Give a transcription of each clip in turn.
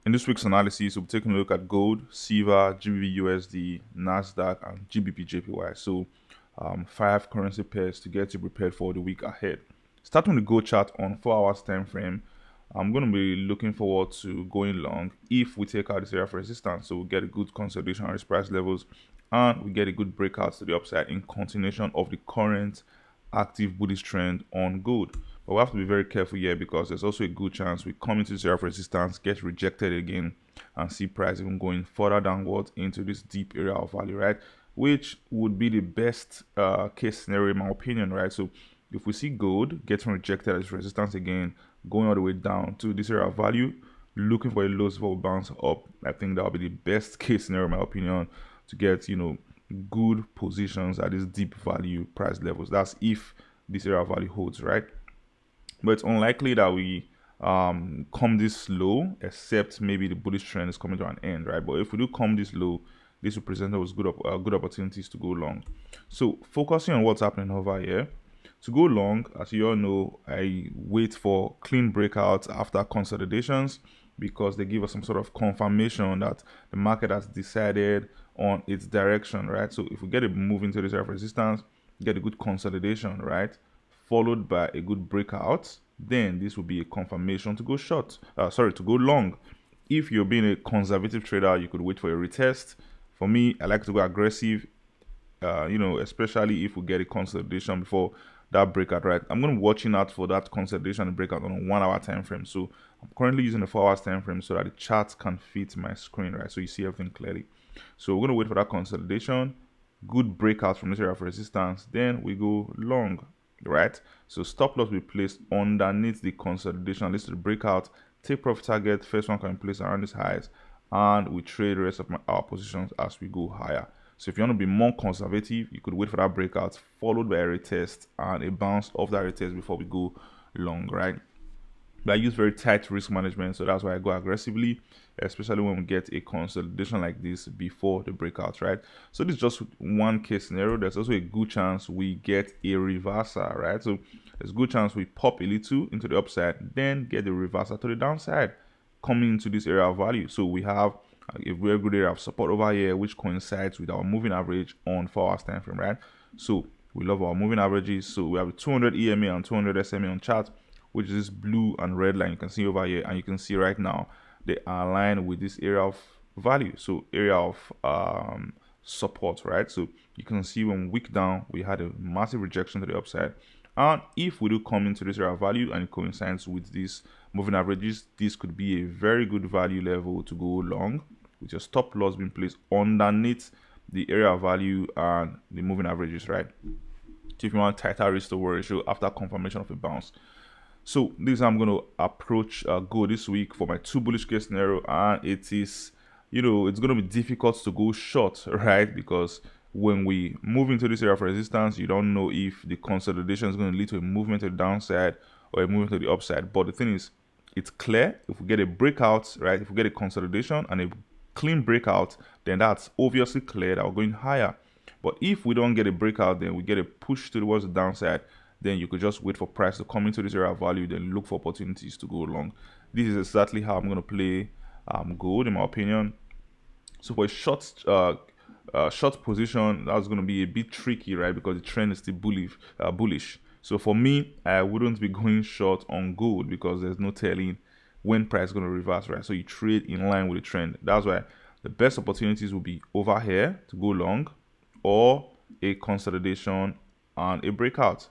In this week's analysis, we'll be taking a look at gold, silver, GBP-USD, Nasdaq, and GBP-JPY. So, 5 currency pairs to get you prepared for the week ahead. Starting with the gold chart on 4 hours time frame, I'm going to be looking forward to going long if we take out this area of resistance. So we get a good consolidation on these price levels, and we get a good breakout to the upside in continuation of the current active bullish trend on gold. But we have to be very careful here because there's also a good chance we come into this area of resistance, get rejected again, and see price even going further downwards into this deep area of value, right? Which would be the best case scenario in my opinion, right? So if we see gold getting rejected as resistance again, going all the way down to this area of value, looking for a low before we bounce up, I think that will be the best case scenario in my opinion to get, good positions at these deep value price levels. That's if this area of value holds, right? But it's unlikely that we come this low, except maybe the bullish trend is coming to an end, right? But if we do come this low, this will present us good opportunities to go long. So focusing on what's happening over here, to go long, as you all know, I wait for clean breakouts after consolidations because they give us some sort of confirmation that the market has decided on its direction, right? So if we get a move into this area of resistance, get a good consolidation, right, followed by a good breakout, then this will be a confirmation to go to go long. If you're being a conservative trader, you could wait for a retest. For me, I like to go aggressive, especially if we get a consolidation before that breakout, right? I'm going to be watching out for that consolidation and breakout on a 1 hour time frame. So I'm currently using a 4 hours time frame so that the chart can fit my screen, right? So you see everything clearly. So we're going to wait for that consolidation, good breakout from this area of resistance, then we go long, right? So stop loss will be placed underneath the consolidation, list the breakout, take profit target, first one can be placed around these highs, and we trade the rest of our positions as we go higher. So if you want to be more conservative, you could wait for that breakout followed by a retest and a bounce off that retest before we go long, right? But I use very tight risk management, so that's why I go aggressively, especially when we get a consolidation like this before the breakout, right? So this is just one case scenario. There's also a good chance we get a reversal, right? So there's a good chance we pop a little into the upside, then get the reversal to the downside, coming into this area of value. So we have a very good area of support over here, which coincides with our moving average on 4 hours time frame, right? So we love our moving averages. So we have a 200 EMA and 200 SMA on chart, which is this blue and red line you can see over here, and you can see right now they are aligned with this area of value, so area of support, right? So you can see when week down we had a massive rejection to the upside, and if we do come into this area of value and it coincides with these moving averages, this could be a very good value level to go long with your stop loss being placed underneath the area of value and the moving averages, right? So if you want tighter risk to reward ratio after confirmation of a bounce. So this is how I'm going to approach gold this week for my 2 bullish case scenario, and it is, it's going to be difficult to go short, right? Because when we move into this area of resistance, you don't know if the consolidation is going to lead to a movement to the downside or a movement to the upside. But the thing is, it's clear if we get a breakout, right? If we get a consolidation and a clean breakout, then that's obviously clear that we're going higher. But if we don't get a breakout, then we get a push towards the downside, then you could just wait for price to come into this area of value, then look for opportunities to go long. This is exactly how I'm going to play gold, in my opinion. So for a short position, that's going to be a bit tricky, right? Because the trend is still bullish. So for me, I wouldn't be going short on gold because there's no telling when price is going to reverse, right? So you trade in line with the trend. That's why the best opportunities will be over here to go long, or a consolidation and a breakout.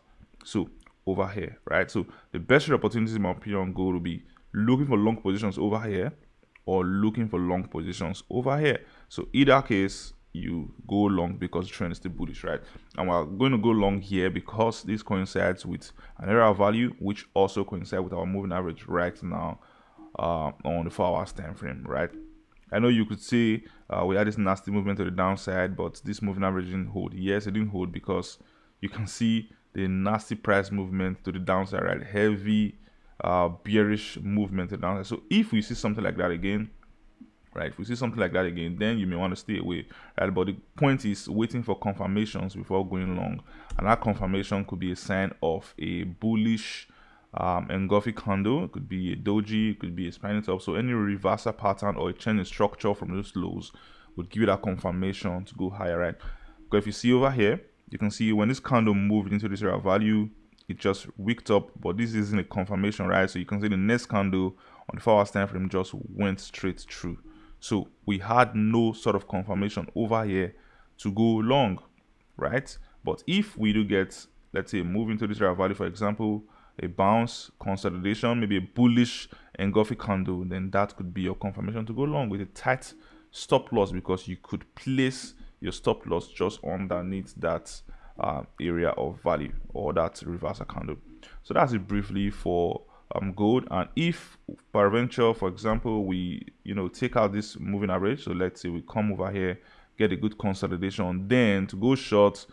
So over here, right? So the best opportunities in my opinion on gold will be looking for long positions over here or looking for long positions over here. So either case, you go long because the trend is still bullish, right? And we're going to go long here because this coincides with an area of value, which also coincides with our moving average right now on the 4 hours time frame, right? I know you could say we had this nasty movement to the downside, but this moving average didn't hold. Yes, it didn't hold because you can see the nasty price movement to the downside, right? Heavy bearish movement to the downside. So if we see something like that again, right, if we see something like that again, then you may want to stay away, right? But the point is waiting for confirmations before going long, and that confirmation could be a sign of a bullish engulfing candle. It could be a doji, it could be a spinning top. So any reversal pattern or a change in structure from those lows would give you that confirmation to go higher, right? Because if you see over here, you can see when this candle moved into this area of value, it just wicked up, but this isn't a confirmation, right? So you can see the next candle on the 4 hours time frame just went straight through. So we had no sort of confirmation over here to go long, right? But if we do get, let's say, move into this area of value, for example, a bounce, consolidation, maybe a bullish engulfing candle, then that could be your confirmation to go long with a tight stop loss, because you could place your stop loss just underneath that area of value or that reversal candle. So that's it briefly for gold. And if peradventure, for example, we take out this moving average, so let's say we come over here, get a good consolidation, then to go short,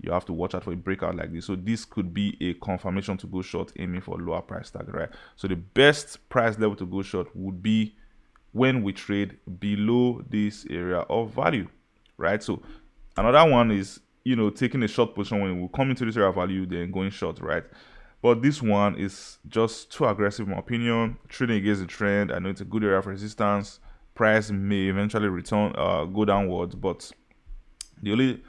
you have to watch out for a breakout like this. So this could be a confirmation to go short, aiming for lower price target, right? So the best price level to go short would be when we trade below this area of value, right? So another one is, taking a short position when we come into this area of value, then going short, right? But this one is just too aggressive, in my opinion. Trading against the trend. I know it's a good area of resistance. Price may eventually return, go downwards, but the only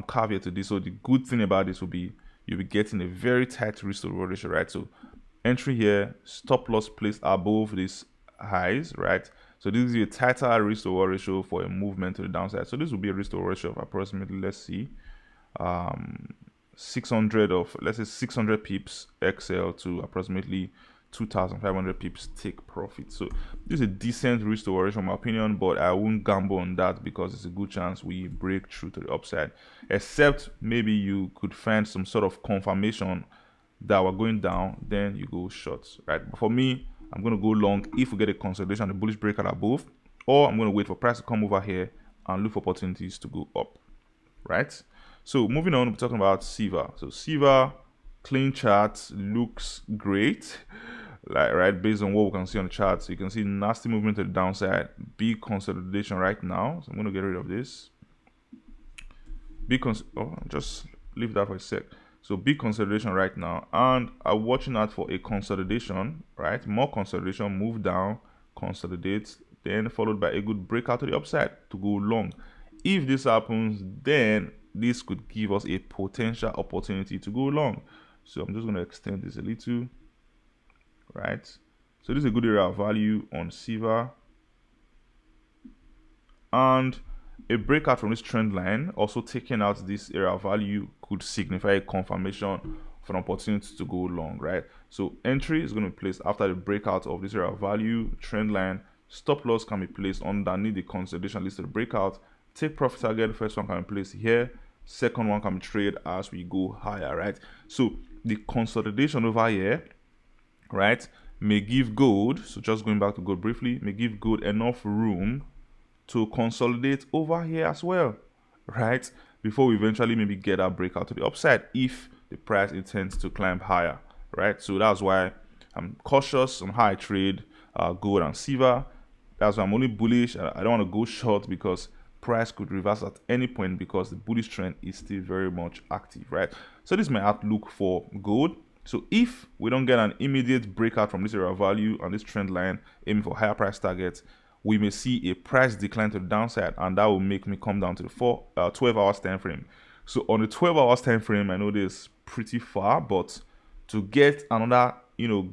caveat to this, so the good thing about this will be you'll be getting a very tight risk to reward ratio, right? So entry here, stop loss placed above these highs, right? So this is a tighter risk to reward ratio for a movement to the downside. So this will be a risk to reward ratio of approximately, let's see, 600 of, let's say 600 pips XL to approximately 2,500 pips take profit. So this is a decent risk to reward ratio in my opinion, but I won't gamble on that because it's a good chance we break through to the upside, except maybe you could find some sort of confirmation that we're going down, then you go short, right? But for me, I'm going to go long if we get a consolidation, a bullish breakout above, or I'm going to wait for price to come over here and look for opportunities to go up, right? So moving on, we're talking about SIVA. So SIVA, clean chart, looks great, like, right, based on what we can see on the chart. So you can see nasty movement to the downside, big consolidation right now. So I'm going to get rid of this. Just leave that for a sec. So big consolidation right now, and I'm watching out for a consolidation, right? More consolidation, move down, consolidate, then followed by a good breakout to the upside to go long. If this happens, then this could give us a potential opportunity to go long. So I'm just going to extend this a little, right? So this is a good area of value on SIVA, and a breakout from this trend line, also taking out this area of value, could signify a confirmation for an opportunity to go long, right? So entry is going to be placed after the breakout of this area of value, trend line. Stop loss can be placed underneath the consolidation listed breakout. Take profit target, first one can be placed here, second one can be traded as we go higher, right? So the consolidation over here, right, may give gold, so just going back to gold briefly, may give gold enough room to consolidate over here as well, right, before we eventually maybe get our breakout to the upside if the price intends to climb higher, right? So that's why I'm cautious on how I trade gold and SIVA. That's why I'm only bullish. I don't want to go short because price could reverse at any point because the bullish trend is still very much active, right? So this is my outlook for gold. So if we don't get an immediate breakout from this area of value on this trend line aiming for higher price targets, we may see a price decline to the downside, and that will make me come down to the 12 hours time frame. So on the 12 hours time frame, I know this pretty far, but to get another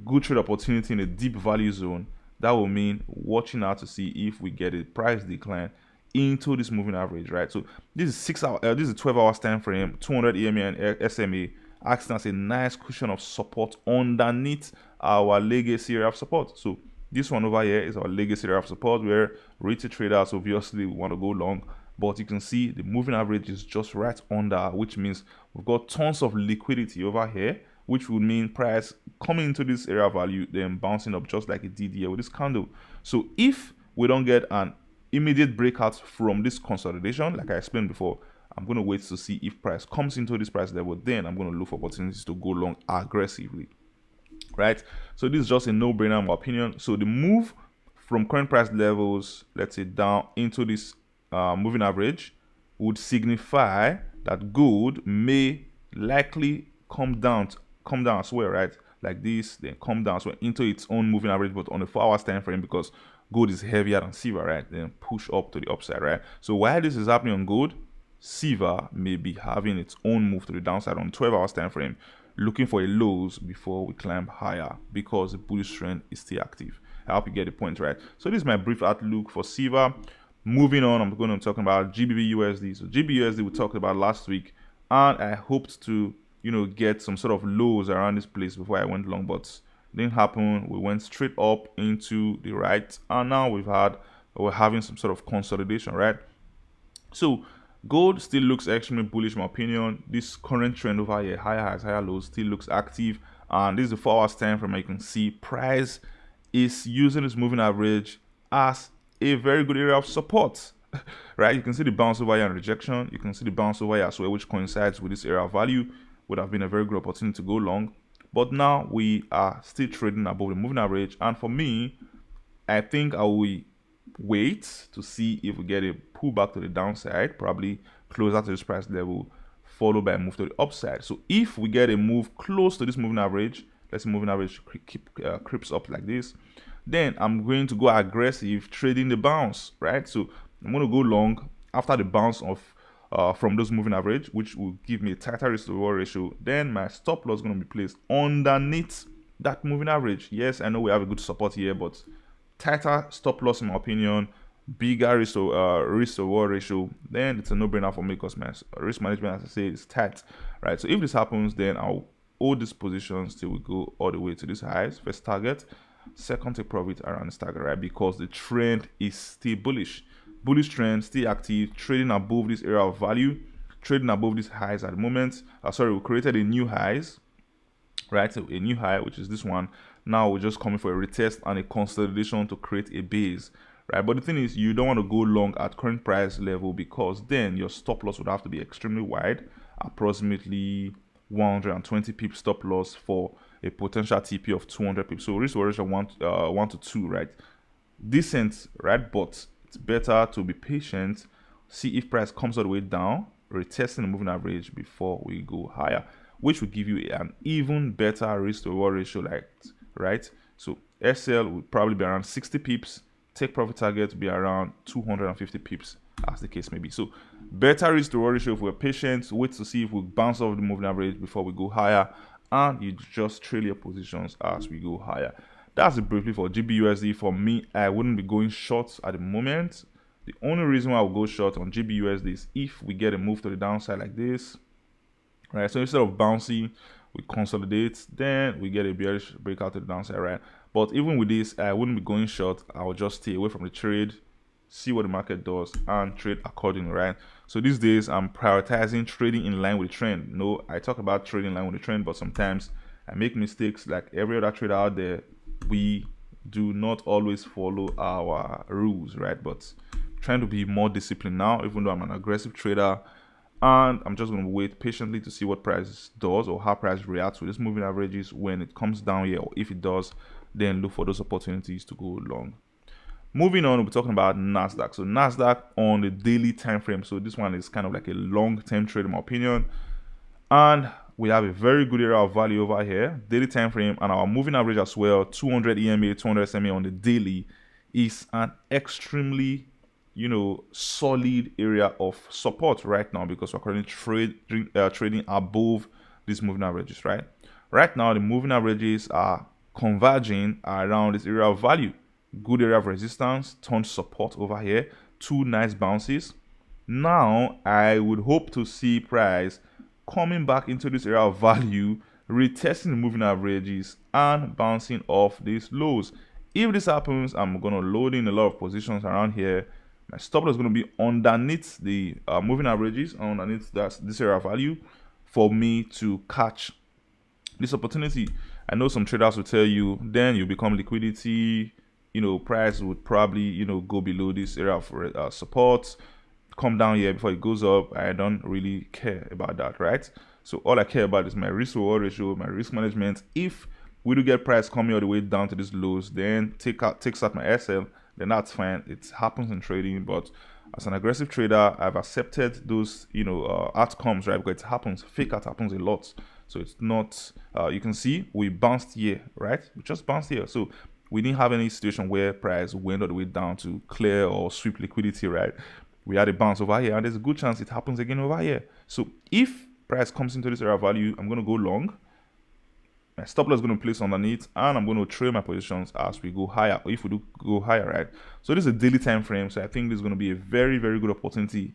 good trade opportunity in a deep value zone, that will mean watching out to see if we get a price decline into this moving average, right? So this is 6 hours, this is 12 hours time frame, 200 EMA and SMA, acting as a nice cushion of support underneath our legacy area of support. So this one over here is our legacy area of support where retail traders obviously want to go long, but you can see the moving average is just right under, which means we've got tons of liquidity over here, which would mean price coming into this area of value, then bouncing up just like it did here with this candle. So if we don't get an immediate breakout from this consolidation, like I explained before, I'm going to wait to see if price comes into this price level, then I'm going to look for opportunities to go long aggressively, right? So this is just a no-brainer in my opinion. So the move from current price levels, let's say down into this moving average, would signify that gold may likely come down as well, right? like this, then come down, so into its own moving average, but on a 4 hours time frame, because gold is heavier than silver, right? Then push up to the upside, right? So while this is happening on gold, silver may be having its own move to the downside on 12 hours time frame, looking for a lows before we climb higher, because the bullish trend is still active. I hope you get the point, right? So this is my brief outlook for silver. Moving on, I'm going to talk about GBP-USD. So GBP-USD we talked about last week, and I hoped to, get some sort of lows around this place before I went long, but it didn't happen. We went straight up into the right, and now we're having some sort of consolidation, right? So gold still looks extremely bullish, in my opinion. This current trend over here, higher highs, higher lows, still looks active, and this is the 4 hours time frame. You can see price is using this moving average as a very good area of support, right? You can see the bounce over here and rejection. You can see the bounce over here as well, which coincides with this area of value. Would have been a very good opportunity to go long, but now we are still trading above the moving average, and for me, I think I will wait to see if we get a pullback to the downside, probably closer to this price level, followed by a move to the upside. So if we get a move close to this moving average, let's say moving average creeps up like this, then I'm going to go aggressive trading the bounce, right? So I'm going to go long after the bounce of from those moving average, which will give me a tighter risk to reward ratio. Then my stop loss is going to be placed underneath that moving average. Yes, I know we have a good support here, but tighter stop loss, in my opinion, bigger risk to reward ratio, then it's a no-brainer for me, because my risk management, as I say, is tight, right? So if this happens, then I'll hold these positions till we go all the way to this highs. First target, second take profit around this target, right? Because the trend is still bullish trend, still active, trading above this area of value, trading above these highs at the moment. We created a new highs, right? So a new high, which is this one. Now we're just coming for a retest and a consolidation to create a base, right? But the thing is, you don't want to go long at current price level, because then your stop loss would have to be extremely wide, approximately 120 pips stop loss for a potential TP of 200 pips. So risk ratio 1 to 2, right? Decent, right? But it's better to be patient, see if price comes all the way down, retesting the moving average before we go higher, which will give you an even better risk to reward ratio, right? So SL would probably be around 60 pips, take profit target to be around 250 pips, as the case may be. So better risk to reward ratio if we're patient, wait to see if we bounce off the moving average before we go higher, and you just trail your positions as we go higher. That's it briefly for GBP-USD. For me, I wouldn't be going short at the moment. The only reason why I will go short on GBP-USD is if we get a move to the downside like this, right? So instead of bouncing, we consolidate, then we get a bearish breakout to the downside, right? But even with this, I wouldn't be going short. I will just stay away from the trade, see what the market does, and trade accordingly, right? So these days, I'm prioritizing trading in line with the trend. No, I talk about trading in line with the trend, but sometimes I make mistakes like every other trader out there. We do not always follow our rules, right? But trying to be more disciplined now, even though I'm an aggressive trader, and I'm just going to wait patiently to see what price does or how price reacts with this moving averages when it comes down here, or if it does, then look for those opportunities to go long. Moving on, we'll be talking about Nasdaq. So Nasdaq on the daily time frame. So this one is kind of like a long-term trade, in my opinion, and we have a very good area of value over here, daily time frame, and our moving average as well, 200 EMA, 200 SMA on the daily, is an extremely solid area of support right now, because we're currently trading above these moving averages, right? Right now, the moving averages are converging around this area of value. Good area of resistance, turned support over here, 2 nice bounces. Now, I would hope to see price coming back into this area of value, retesting the moving averages, and bouncing off these lows. If this happens, I'm going to load in a lot of positions around here. My stop loss is going to be underneath the moving averages, underneath this area of value, for me to catch this opportunity. I know some traders will tell you, then you become liquidity, price would probably, go below this area of support, come down here before it goes up. I don't really care about that, right? So all I care about is my risk reward ratio, my risk management. If we do get price coming all the way down to these lows, then takes out my SL, then that's fine. It happens in trading, but as an aggressive trader, I've accepted those outcomes, right? Because it happens, fake out happens a lot. So it's not, you can see we bounced here, right? We just bounced here. So we didn't have any situation where price went all the way down to clear or sweep liquidity, right? We had a bounce over here, and there's a good chance it happens again over here. So if price comes into this area of value, I'm going to go long. My stop loss is going to place underneath, and I'm going to trail my positions as we go higher, or if we do go higher, right? So this is a daily time frame, so I think this is going to be a very, very good opportunity,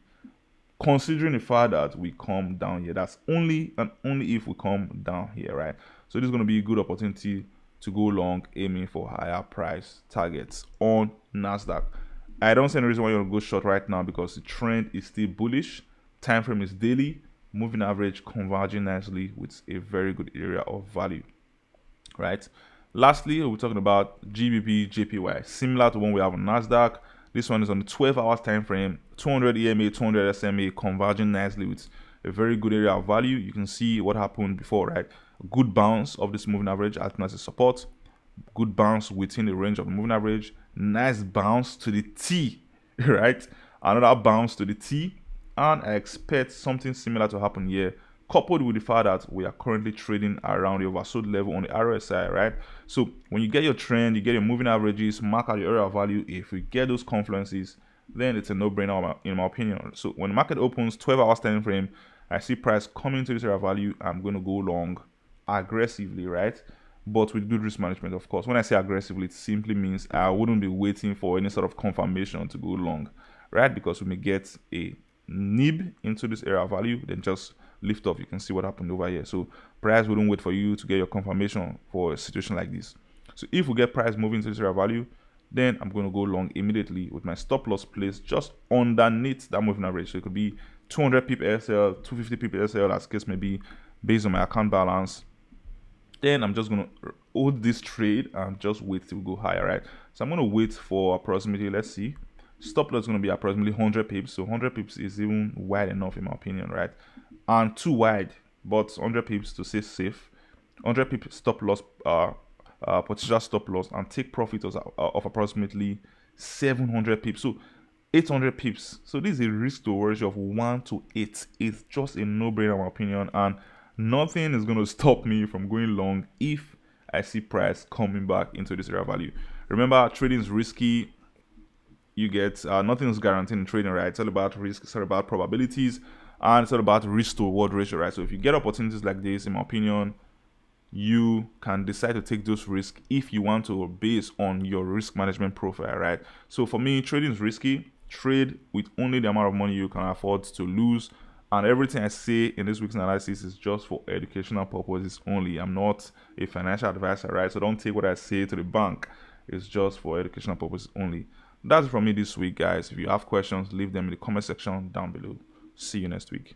considering the fact that we come down here. That's only and only if we come down here, right? So this is going to be a good opportunity to go long, aiming for higher price targets on Nasdaq. I don't see any reason why you want to go short right now, because the trend is still bullish. Time frame is daily, moving average converging nicely with a very good area of value, right? Lastly, we're talking about GBP-JPY, similar to one we have on Nasdaq. This one is on the 12 hours time frame, 200 EMA, 200 SMA, converging nicely with a very good area of value. You can see what happened before, right? A good bounce of this moving average acting as a support, good bounce within the range of the moving average, nice bounce to the T, right? Another bounce to the T, and I expect something similar to happen here, coupled with the fact that we are currently trading around the oversold level on the RSI, right? So when you get your trend, you get your moving averages, mark out your area of value. If we get those confluences, then it's a no-brainer in my opinion. So when the market opens 12 hours time frame, I see price coming to this area of value, I'm going to go long aggressively, right? But with good risk management, of course. When I say aggressively, it simply means I wouldn't be waiting for any sort of confirmation to go long, right? Because we may get a nib into this area of value, then just lift off. You can see what happened over here. So price wouldn't wait for you to get your confirmation for a situation like this. So if we get price moving to this area of value, then I'm going to go long immediately with my stop loss placed just underneath that moving average. So it could be 200 pip SL, 250 pip SL, as case may be, based on my account balance. Then I'm just going to hold this trade and just wait till we go higher, right? So I'm going to wait for approximately, let's see, stop loss is going to be approximately 100 pips. So 100 pips is even wide enough in my opinion, right? And too wide, but 100 pips to stay safe. 100 pips stop loss, potential stop loss, and take profit of approximately 700 pips. So 800 pips. So this is a risk to ratio of 1 to 8. It's just a no-brainer in my opinion, and nothing is going to stop me from going long if I see price coming back into this area of value. Remember, trading is risky. You get nothing is guaranteed in trading, right? It's all about risk, it's all about probabilities, and it's all about risk to reward ratio, right? So if you get opportunities like this, in my opinion, you can decide to take those risks if you want to, based on your risk management profile, right? So for me, trading is risky. Trade with only the amount of money you can afford to lose, and everything I say in this week's analysis is just for educational purposes only. I'm not a financial advisor, right? So don't take what I say to the bank. It's just for educational purposes only. That's it from me this week, guys. If you have questions, leave them in the comment section down below. See you next week.